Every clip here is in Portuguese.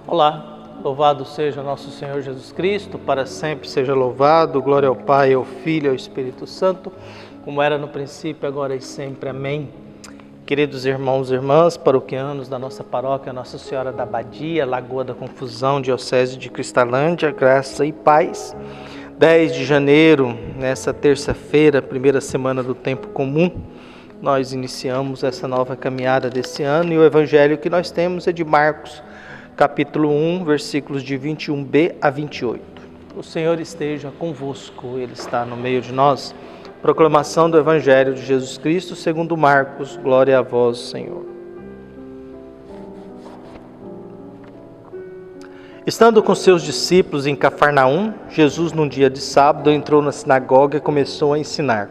Olá, louvado seja nosso Senhor Jesus Cristo, para sempre seja louvado, glória ao Pai, ao Filho e ao Espírito Santo, como era no princípio, agora e sempre. Amém. Queridos irmãos e irmãs, paroquianos da nossa paróquia Nossa Senhora da Abadia, Lagoa da Confusão, Diocese de Cristalândia, graça e paz. 10 de janeiro, nessa terça-feira, primeira semana do tempo comum, nós iniciamos essa nova caminhada desse ano e o evangelho que nós temos é de Marcos, capítulo 1, versículos de 21b a 28. O Senhor esteja convosco, Ele está no meio de nós. Proclamação do Evangelho de Jesus Cristo segundo Marcos. Glória a vós, Senhor. Estando com seus discípulos em Cafarnaum, Jesus, num dia de sábado, entrou na sinagoga e começou a ensinar.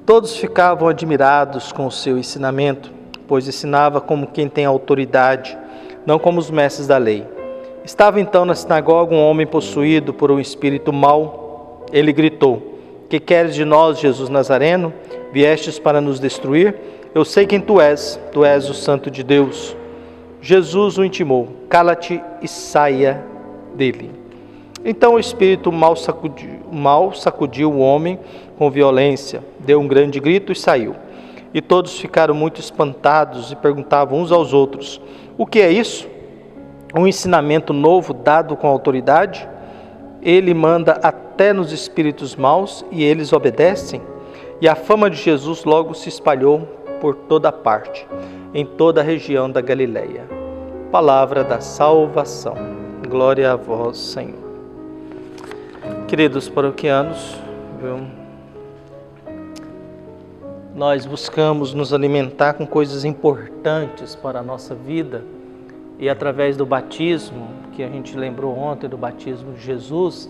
Todos ficavam admirados com o seu ensinamento, pois ensinava como quem tem autoridade, não como os mestres da lei. Estava então na sinagoga um homem possuído por um espírito mau. Ele gritou: "Que queres de nós, Jesus Nazareno? Viestes para nos destruir? Eu sei quem tu és o Santo de Deus." Jesus o intimou: "Cala-te e saia dele." Então o espírito mau sacudiu o homem com violência, deu um grande grito e saiu. E todos ficaram muito espantados e perguntavam uns aos outros: "O que é isso? Um ensinamento novo dado com autoridade? Ele manda até nos espíritos maus e eles obedecem?" E a fama de Jesus logo se espalhou por toda parte, em toda a região da Galileia. Palavra da salvação. Glória a vós, Senhor. Queridos paroquianos, nós buscamos nos alimentar com coisas importantes para a nossa vida e através do batismo, que a gente lembrou ontem do batismo de Jesus,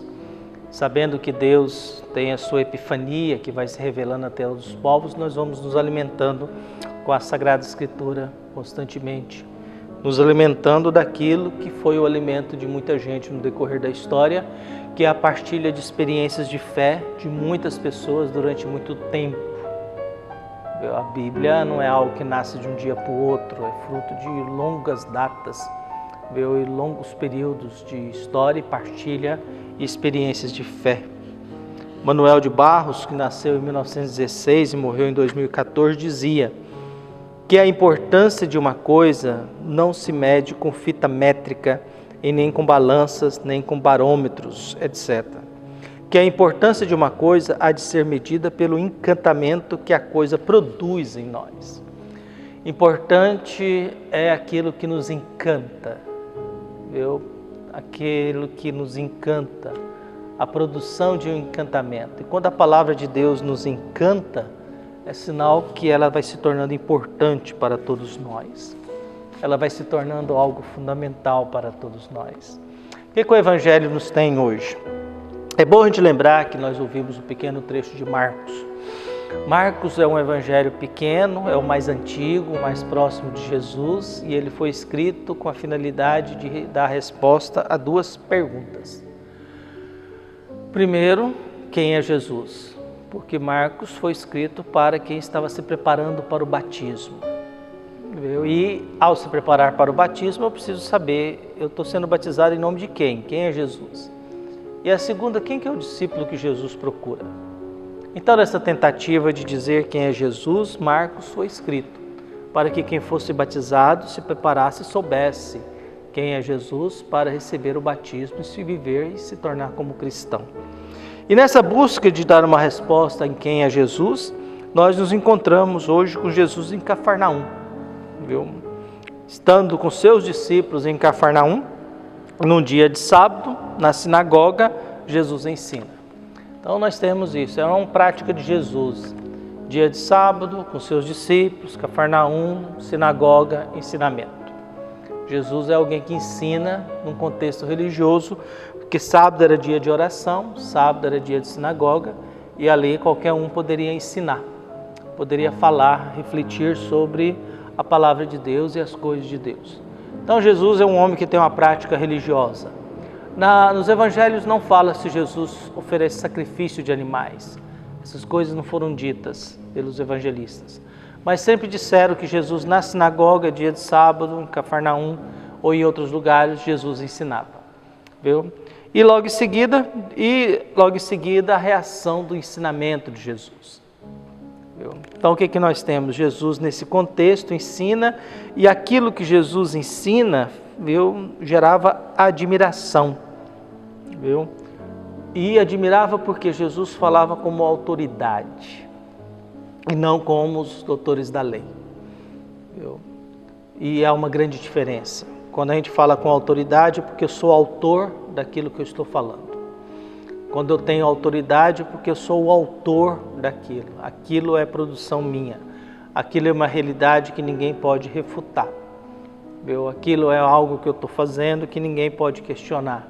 sabendo que Deus tem a sua epifania que vai se revelando até os povos, nós vamos nos alimentando com a Sagrada Escritura constantemente, nos alimentando daquilo que foi o alimento de muita gente no decorrer da história, que é a partilha de experiências de fé de muitas pessoas durante muito tempo. A Bíblia não é algo que nasce de um dia para o outro, é fruto de longas datas, e longos períodos de história e partilha e experiências de fé. Manuel de Barros, que nasceu em 1916 e morreu em 2014, dizia que a importância de uma coisa não se mede com fita métrica e nem com balanças, nem com barômetros, etc. Que a importância de uma coisa há de ser medida pelo encantamento que a coisa produz em nós. Importante é aquilo que nos encanta, aquilo que nos encanta, a produção de um encantamento. E quando a palavra de Deus nos encanta, é sinal que ela vai se tornando importante para todos nós. Ela vai se tornando algo fundamental para todos nós. O que o Evangelho nos tem hoje? É bom a gente lembrar que nós ouvimos um pequeno trecho de Marcos. Marcos é um evangelho pequeno, é o mais antigo, o mais próximo de Jesus, e ele foi escrito com a finalidade de dar resposta a duas perguntas. Primeiro, quem é Jesus? Porque Marcos foi escrito para quem estava se preparando para o batismo. E ao se preparar para o batismo, eu preciso saber, eu estou sendo batizado em nome de quem? Quem é Jesus? E a segunda, quem que é o discípulo que Jesus procura? Então, nessa tentativa de dizer quem é Jesus, Marcos foi escrito para que quem fosse batizado se preparasse e soubesse quem é Jesus para receber o batismo e se viver e se tornar como cristão. E nessa busca de dar uma resposta em quem é Jesus, nós nos encontramos hoje com Jesus em Cafarnaum. Estando com seus discípulos em Cafarnaum, num dia de sábado, na sinagoga, Jesus ensina. Então nós temos isso, é uma prática de Jesus. Dia de sábado, com seus discípulos, Cafarnaum, sinagoga, ensinamento. Jesus é alguém que ensina num contexto religioso, porque sábado era dia de oração, sábado era dia de sinagoga, e ali qualquer um poderia ensinar, poderia falar, refletir sobre a palavra de Deus e as coisas de Deus. Então Jesus é um homem que tem uma prática religiosa. Nos evangelhos não fala se Jesus oferece sacrifício de animais. Essas coisas não foram ditas pelos evangelistas. Mas sempre disseram que Jesus na sinagoga, dia de sábado, em Cafarnaum, ou em outros lugares Jesus ensinava. Viu? E logo em seguida a reação do ensinamento de Jesus. Viu? Então o que nós temos? Jesus nesse contexto ensina, e aquilo que Jesus ensina, viu, gerava admiração. Viu? E admirava porque Jesus falava como autoridade e não como os doutores da lei. Viu? E há uma grande diferença. Quando a gente fala com autoridade é porque eu sou autor daquilo que eu estou falando. Quando eu tenho autoridade é porque eu sou o autor daquilo. Aquilo é produção minha. Aquilo é uma realidade que ninguém pode refutar. Viu? Aquilo é algo que eu estou fazendo que ninguém pode questionar.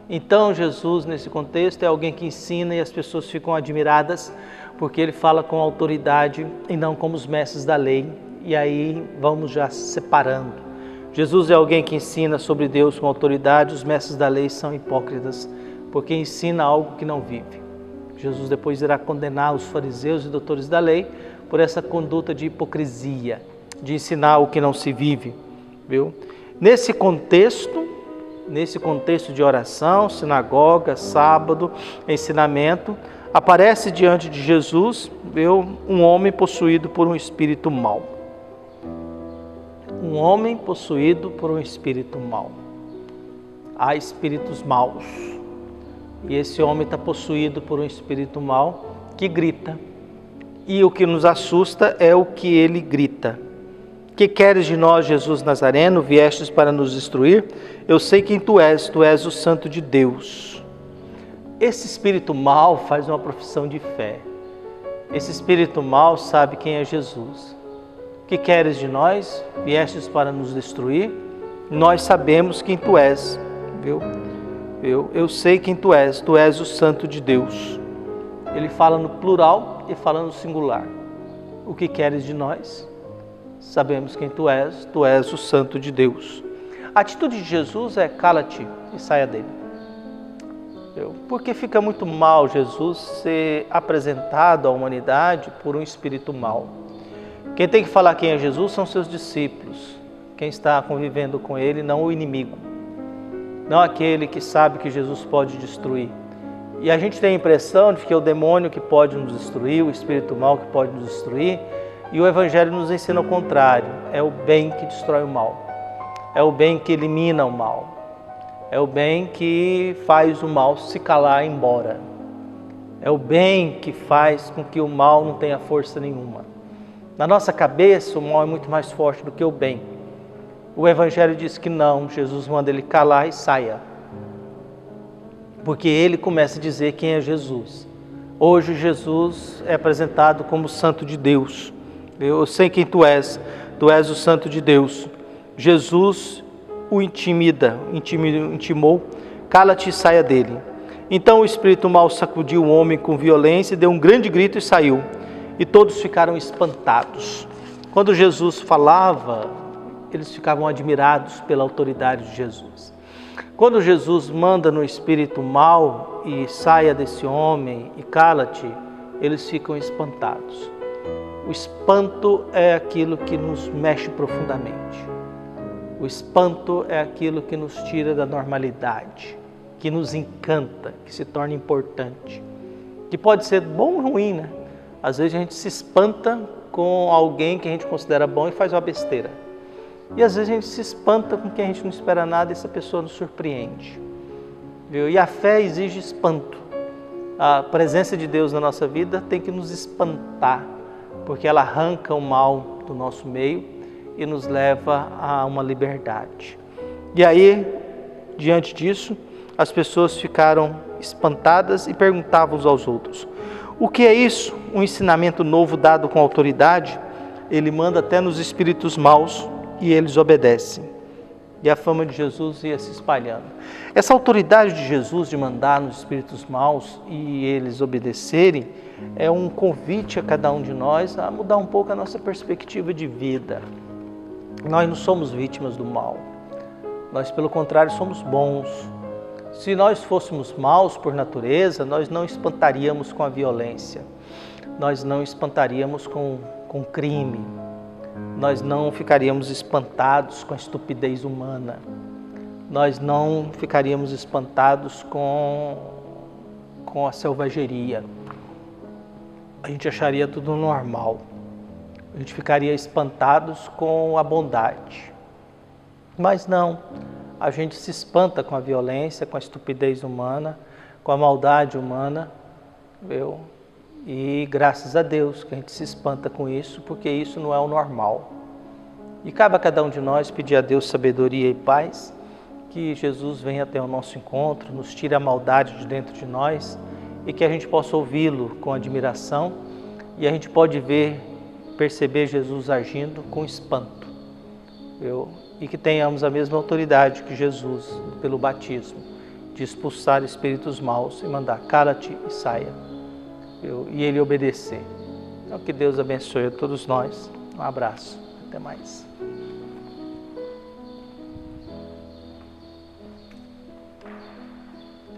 Então Jesus, nesse contexto, é alguém que ensina e as pessoas ficam admiradas porque ele fala com autoridade e não como os mestres da lei. E aí vamos já separando. Jesus é alguém que ensina sobre Deus com autoridade, os mestres da lei são hipócritas, porque ensina algo que não vive. Jesus depois irá condenar os fariseus e doutores da lei por essa conduta de hipocrisia, de ensinar o que não se vive. Viu? Nesse contexto de oração, sinagoga, sábado, ensinamento, aparece diante de Jesus, viu, um homem possuído por um espírito mau. Um homem possuído por um espírito mau. Há espíritos maus. E esse homem está possuído por um espírito mau que grita. E o que nos assusta é o que ele grita. Que queres de nós, Jesus Nazareno? Viestes para nos destruir? Eu sei quem tu és o Santo de Deus. Esse espírito mau faz uma profissão de fé. Esse espírito mau sabe quem é Jesus. Que queres de nós? Viestes para nos destruir? Nós sabemos quem tu és, viu? Eu sei quem tu és o Santo de Deus. Ele fala no plural e fala no singular. O que queres de nós? Sabemos quem tu és o Santo de Deus. A atitude de Jesus é: cala-te e saia dele. Porque fica muito mal Jesus ser apresentado à humanidade por um espírito mau. Quem tem que falar quem é Jesus são seus discípulos, quem está convivendo com ele, não o inimigo, não aquele que sabe que Jesus pode destruir. E a gente tem a impressão de que é o demônio que pode nos destruir, o espírito mau que pode nos destruir, e o Evangelho nos ensina o contrário: é o bem que destrói o mal, é o bem que elimina o mal, é o bem que faz o mal se calar e ir embora, é o bem que faz com que o mal não tenha força nenhuma. Na nossa cabeça, o mal é muito mais forte do que o bem. O Evangelho diz que não, Jesus manda ele calar e saia. Porque ele começa a dizer quem é Jesus. Hoje Jesus é apresentado como Santo de Deus. Eu sei quem tu és o Santo de Deus. Jesus o intimou, cala-te e saia dele. Então o espírito mau sacudiu o homem com violência, deu um grande grito e saiu. E todos ficaram espantados. Quando Jesus falava, eles ficavam admirados pela autoridade de Jesus. Quando Jesus manda no espírito mau e saia desse homem e cala-te, eles ficam espantados. O espanto é aquilo que nos mexe profundamente. O espanto é aquilo que nos tira da normalidade, que nos encanta, que se torna importante. Que pode ser bom ou ruim, né? Às vezes a gente se espanta com alguém que a gente considera bom e faz uma besteira. E às vezes a gente se espanta com quem a gente não espera nada e essa pessoa nos surpreende. Viu? E a fé exige espanto. A presença de Deus na nossa vida tem que nos espantar, porque ela arranca o mal do nosso meio e nos leva a uma liberdade. E aí, diante disso, as pessoas ficaram espantadas e perguntavam uns aos outros: o que é isso? Um ensinamento novo dado com autoridade? Ele manda até nos espíritos maus e eles obedecem. E a fama de Jesus ia se espalhando. Essa autoridade de Jesus de mandar nos espíritos maus e eles obedecerem é um convite a cada um de nós a mudar um pouco a nossa perspectiva de vida. Nós não somos vítimas do mal. Nós, pelo contrário, somos bons. Se nós fôssemos maus por natureza, nós não espantaríamos com a violência, nós não espantaríamos com crime, nós não ficaríamos espantados com a estupidez humana. nós não ficaríamos espantados com a selvageria. A gente acharia tudo normal. A gente ficaria espantados com a bondade. Mas não, a gente se espanta com a violência, com a estupidez humana, com a maldade humana, viu? E graças a Deus que a gente se espanta com isso, porque isso não é o normal. E cabe a cada um de nós pedir a Deus sabedoria e paz, que Jesus venha até o nosso encontro, nos tire a maldade de dentro de nós e que a gente possa ouvi-lo com admiração e a gente pode perceber Jesus agindo com espanto. E que tenhamos a mesma autoridade que Jesus, pelo batismo, de expulsar espíritos maus e mandar cala-te e saia, e ele obedecer. Então que Deus abençoe a todos nós. Um abraço, até mais.